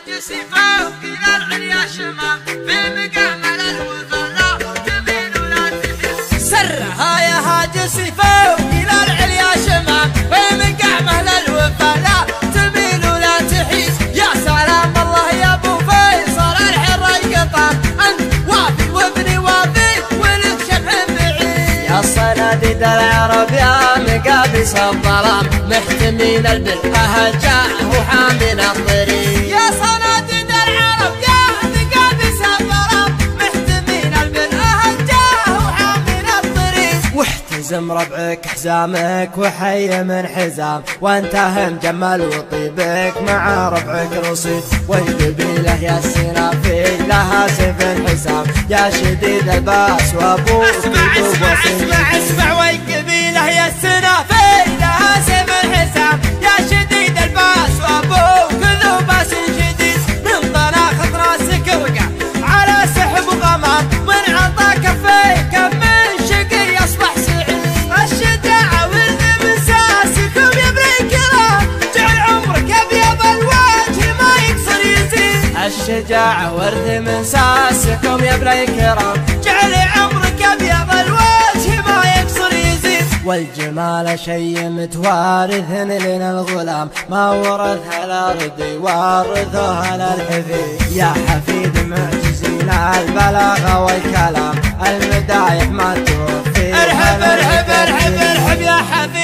هاجس فوق إلى العليا شمام في مقام الوفا لا تميل ولا تميل. سرها يا هاجس فوق إلى العليا شمام في مقام الوفا لا تميل ولا تحيز. يا سلام الله يا ابو فيصل الحر القطام انت وافي وابني وافي ولد شبح بعيد. يا صناديد العرب يا مقابس الظلام محتمين البر اهل جاه وحامين الطريق. يا صناديد العرب يا مقابس الظلام محتمين البر اهل جاه وحامين الطريق. واحتزم ربعك حزامك وحي من حزام وانتهى مجمل وطيبك مع ربعك رصيد. والقبيله يا السنافي لها سيف حسام يا شديد الباس وابوك اسمع والقبيله يا السنافي لها سيف حسام يا شديد الباس وابوك ذو باس شديد. من طناخة راسك وقع على سحب غمام من عطا كفيك من شقي اصبح سعيد. الشجاعة ورد من ساسكم يا ابن الكرام جعل عمرك ابيض الوجه ما يكسر يزيد. الشجاعة ورد من ساسكم يا ابن الكرام جعل عمرك ابيض الوجه ما يكسر يزيد. والجمال شي متوارث لنا الغلام ما ورثها الارض يورثها للحفيد. يا حفيد معجزين البلاغه والكلام المدايح ما توفي. ارحب ارحب ارحب ارحب يا حفيد